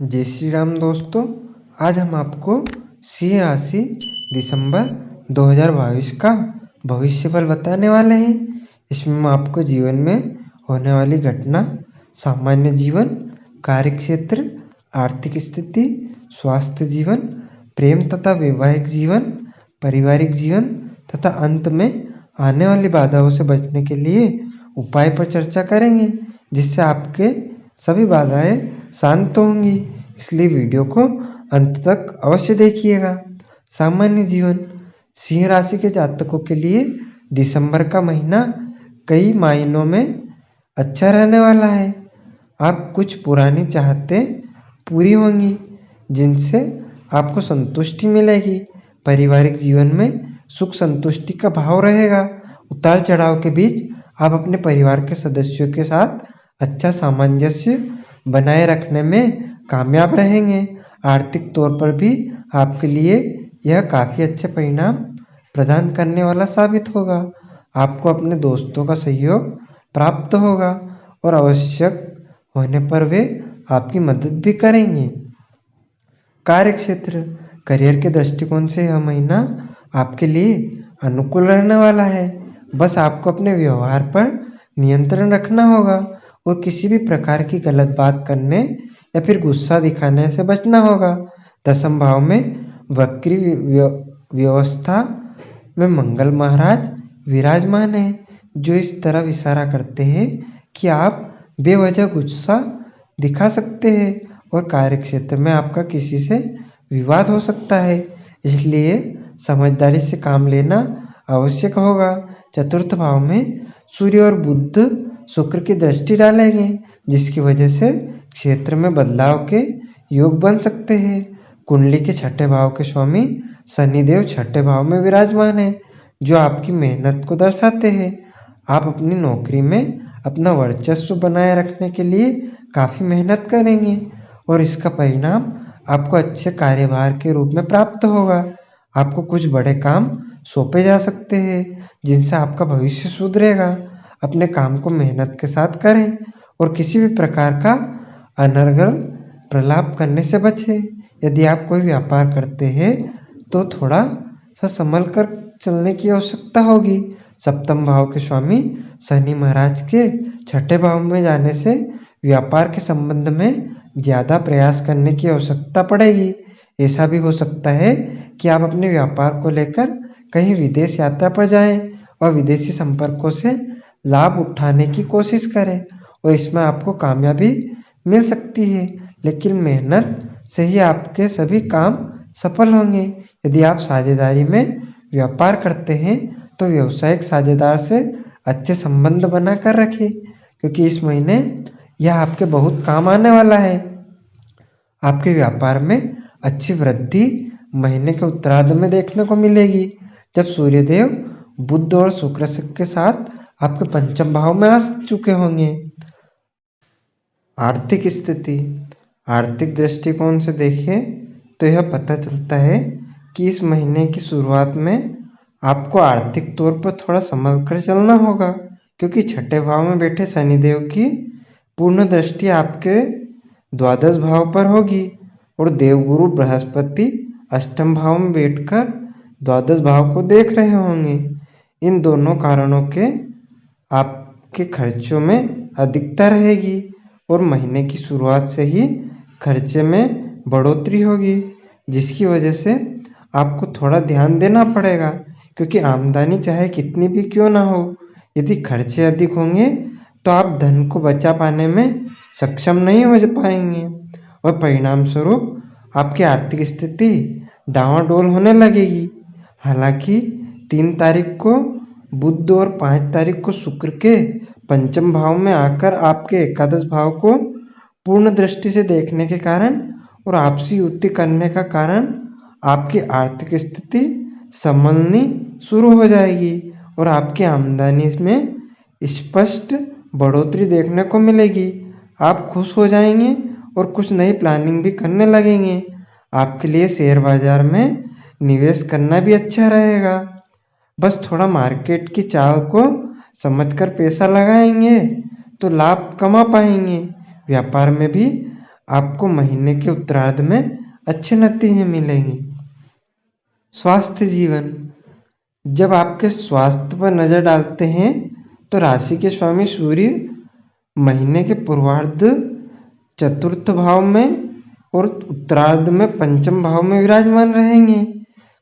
जय श्री राम दोस्तों। आज हम आपको सिंह राशि दिसंबर 2022 का भविष्यफल बताने वाले हैं। इसमें हम आपको जीवन में होने वाली घटना, सामान्य जीवन, कार्यक्षेत्र, आर्थिक स्थिति, स्वास्थ्य जीवन, प्रेम तथा वैवाहिक जीवन, पारिवारिक जीवन तथा अंत में आने वाली बाधाओं से बचने के लिए उपाय पर चर्चा करेंगे, जिससे आपके सभी बाधाएं शांत होंगी। इसलिए वीडियो को अंत तक अवश्य देखिएगा। सामान्य जीवन, सिंह राशि के जातकों के लिए दिसंबर का महीना कई मायनों में अच्छा रहने वाला है। आप कुछ पुरानी चाहतें पूरी होंगी, जिनसे आपको संतुष्टि मिलेगी। पारिवारिक जीवन में सुख संतुष्टि का भाव रहेगा। उतार चढ़ाव के बीच आप अपने परिवार के सदस्यों के साथ अच्छा सामंजस्य बनाए रखने में कामयाब रहेंगे। आर्थिक तौर पर भी आपके लिए यह काफ़ी अच्छे परिणाम प्रदान करने वाला साबित होगा। आपको अपने दोस्तों का सहयोग प्राप्त होगा और आवश्यक होने पर वे आपकी मदद भी करेंगे। कार्यक्षेत्र, करियर के दृष्टिकोण से यह महीना आपके लिए अनुकूल रहने वाला है। बस आपको अपने व्यवहार पर नियंत्रण रखना होगा और किसी भी प्रकार की गलत बात करने या फिर गुस्सा दिखाने से बचना होगा। दसम भाव में वक्री व्यवस्था में मंगल महाराज विराजमान है, जो इस तरह इशारा करते हैं कि आप बेवजह गुस्सा दिखा सकते हैं और कार्यक्षेत्र में आपका किसी से विवाद हो सकता है। इसलिए समझदारी से काम लेना आवश्यक होगा। चतुर्थ भाव में सूर्य और बुध शुक्र की दृष्टि डालेंगे, जिसकी वजह से क्षेत्र में बदलाव के योग बन सकते हैं। कुंडली के छठे भाव के स्वामी शनिदेव छठे भाव में विराजमान है, जो आपकी मेहनत को दर्शाते हैं। आप अपनी नौकरी में अपना वर्चस्व बनाए रखने के लिए काफ़ी मेहनत करेंगे और इसका परिणाम आपको अच्छे कार्यभार के रूप में प्राप्त होगा। आपको कुछ बड़े काम सौंपे जा सकते हैं, जिनसे आपका भविष्य सुधरेगा। अपने काम को मेहनत के साथ करें और किसी भी प्रकार का अनर्गल प्रलाप करने से बचें। यदि आप कोई व्यापार करते हैं तो थोड़ा सा संभल कर चलने की आवश्यकता होगी। सप्तम भाव के स्वामी शनि महाराज के छठे भाव में जाने से व्यापार के संबंध में ज़्यादा प्रयास करने की आवश्यकता पड़ेगी। ऐसा भी हो सकता है कि आप अपने व्यापार को लेकर कहीं विदेश यात्रा पर जाएं और विदेशी संपर्कों से लाभ उठाने की कोशिश करें और इसमें आपको कामयाबी मिल सकती है, लेकिन मेहनत से ही आपके सभी काम सफल होंगे। यदि आप साझेदारी में व्यापार करते हैं तो व्यावसायिक साझेदार से अच्छे संबंध बनाकर रखें, क्योंकि इस महीने यह आपके बहुत काम आने वाला है। आपके व्यापार में अच्छी वृद्धि महीने के उत्तरार्ध में देखने को मिलेगी, जब सूर्यदेव बुध और शुक्र के साथ आपके पंचम भाव में आ चुके होंगे। आर्थिक स्थिति, आर्थिक दृष्टिकोण से देखें तो यह पता चलता है कि इस महीने की शुरुआत में आपको आर्थिक तौर पर थोड़ा संभल कर चलना होगा, क्योंकि छठे भाव में बैठे शनिदेव की पूर्ण दृष्टि आपके द्वादश भाव पर होगी और देवगुरु बृहस्पति अष्टम भाव में बैठकर द्वादश भाव को देख रहे होंगे। इन दोनों कारणों के आपके खर्चों में अधिकता रहेगी और महीने की शुरुआत से ही खर्चे में बढ़ोतरी होगी, जिसकी वजह से आपको थोड़ा ध्यान देना पड़ेगा, क्योंकि आमदनी चाहे कितनी भी क्यों ना हो, यदि खर्चे अधिक होंगे तो आप धन को बचा पाने में सक्षम नहीं हो पाएंगे और परिणाम स्वरूप आपकी आर्थिक स्थिति डावाडोल होने लगेगी। हालांकि 3 तारीख को बुध और 5 तारीख को शुक्र के पंचम भाव में आकर आपके एकादश भाव को पूर्ण दृष्टि से देखने के कारण और आपसी युति करने का कारण आपकी आर्थिक स्थिति संभलनी शुरू हो जाएगी और आपकी आमदनी में स्पष्ट बढ़ोतरी देखने को मिलेगी। आप खुश हो जाएंगे और कुछ नई प्लानिंग भी करने लगेंगे। आपके लिए शेयर बाजार में निवेश करना भी अच्छा रहेगा। बस थोड़ा मार्केट की चाल को समझकर पैसा लगाएंगे तो लाभ कमा पाएंगे। व्यापार में भी आपको महीने के उत्तरार्ध में अच्छे नतीजे मिलेंगे। स्वास्थ्य जीवन, जब आपके स्वास्थ्य पर नजर डालते हैं तो राशि के स्वामी सूर्य महीने के पूर्वार्ध चतुर्थ भाव में और उत्तरार्ध में पंचम भाव में विराजमान रहेंगे।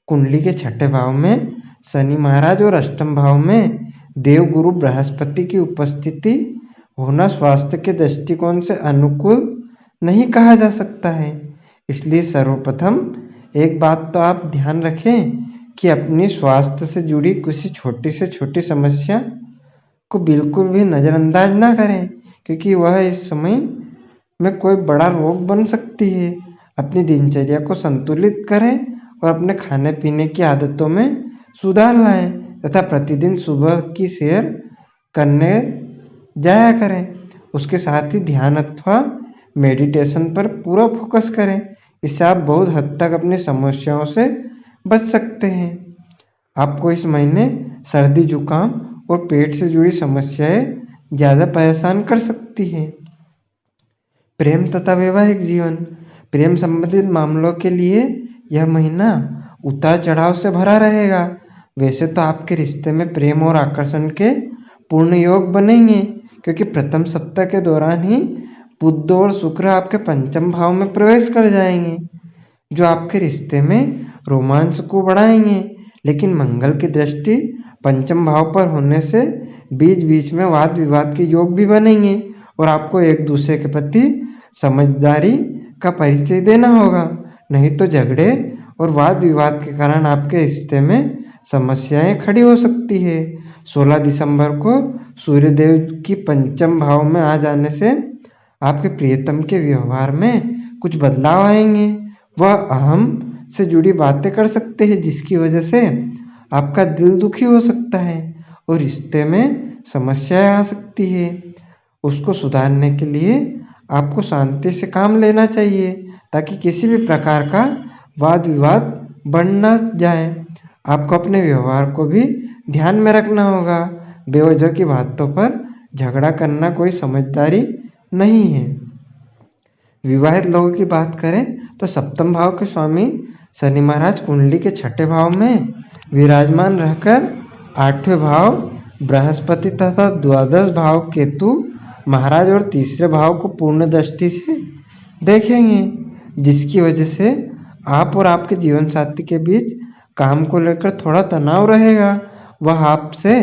कुंडली के छठे भाव में शनि महाराज और अष्टम भाव में देव गुरु बृहस्पति की उपस्थिति होना स्वास्थ्य के दृष्टिकोण से अनुकूल नहीं कहा जा सकता है। इसलिए सर्वप्रथम एक बात तो आप ध्यान रखें कि अपनी स्वास्थ्य से जुड़ी किसी छोटी से छोटी समस्या को बिल्कुल भी नज़रअंदाज ना करें, क्योंकि वह इस समय में कोई बड़ा रोग बन सकती है। अपनी दिनचर्या को संतुलित करें और अपने खाने पीने की आदतों में सुधार लाएं तथा प्रतिदिन सुबह की सैर करने जाया करें। उसके साथ ही ध्यान अथवा मेडिटेशन पर पूरा फोकस करें। इससे आप बहुत हद तक अपनी समस्याओं से बच सकते हैं। आपको इस महीने सर्दी जुकाम और पेट से जुड़ी समस्याएं ज़्यादा परेशान कर सकती हैं। प्रेम तथा वैवाहिक जीवन, प्रेम संबंधित मामलों के लिए यह महीना उतार चढ़ाव से भरा रहेगा। वैसे तो आपके रिश्ते में प्रेम और आकर्षण के पूर्ण योग बनेंगे, क्योंकि प्रथम सप्ताह के दौरान ही बुध और शुक्र आपके पंचम भाव में प्रवेश कर जाएंगे, जो आपके रिश्ते में रोमांस को बढ़ाएंगे। लेकिन मंगल की दृष्टि पंचम भाव पर होने से बीच बीच में वाद विवाद के योग भी बनेंगे और आपको एक दूसरे के प्रति समझदारी का परिचय देना होगा, नहीं तो झगड़े और वाद विवाद के कारण आपके रिश्ते में समस्याएं खड़ी हो सकती है। 16 दिसंबर को सूर्यदेव की पंचम भाव में आ जाने से आपके प्रियतम के व्यवहार में कुछ बदलाव आएंगे। वह अहम से जुड़ी बातें कर सकते हैं, जिसकी वजह से आपका दिल दुखी हो सकता है और रिश्ते में समस्याएं आ सकती है। उसको सुधारने के लिए आपको शांति से काम लेना चाहिए, ताकि किसी भी प्रकार का वाद विवाद बढ़ न जाए। आपको अपने व्यवहार को भी ध्यान में रखना होगा। बेवजह की बातों पर झगड़ा करना कोई समझदारी नहीं है। विवाहित लोगों की बात करें तो सप्तम भाव के स्वामी शनि महाराज कुंडली के छठे भाव में विराजमान रहकर आठवें भाव बृहस्पति तथा द्वादश भाव केतु महाराज और तीसरे भाव को पूर्ण दृष्टि से देखेंगे, जिसकी वजह से आप और आपके जीवन साथी के बीच काम को लेकर थोड़ा तनाव रहेगा। वह आपसे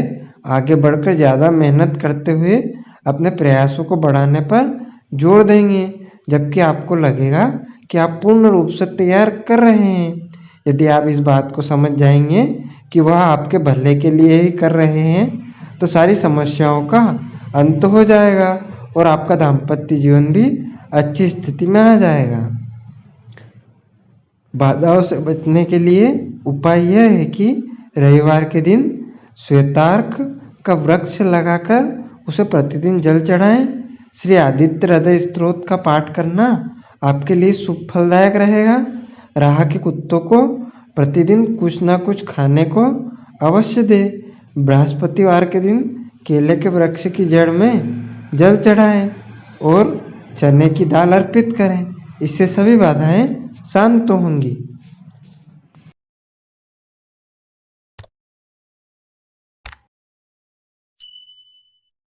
आगे बढ़कर ज़्यादा मेहनत करते हुए अपने प्रयासों को बढ़ाने पर जोर देंगे, जबकि आपको लगेगा कि आप पूर्ण रूप से तैयार कर रहे हैं। यदि आप इस बात को समझ जाएंगे कि वह आपके भले के लिए ही कर रहे हैं, तो सारी समस्याओं का अंत हो जाएगा और आपका दाम्पत्य जीवन भी अच्छी स्थिति में आ जाएगा। बाधाओं से बचने के लिए उपाय यह है कि रविवार के दिन श्वेतार्क का वृक्ष लगाकर उसे प्रतिदिन जल चढ़ाएं। श्री आदित्य हृदय स्तोत्र का पाठ करना आपके लिए शुभ फलदायक रहेगा। राह के कुत्तों को प्रतिदिन कुछ ना कुछ खाने को अवश्य दे। बृहस्पतिवार के दिन केले के वृक्ष की जड़ में जल चढ़ाएं और चने की दाल अर्पित करें। इससे सभी बाधाएं शांत होंगी।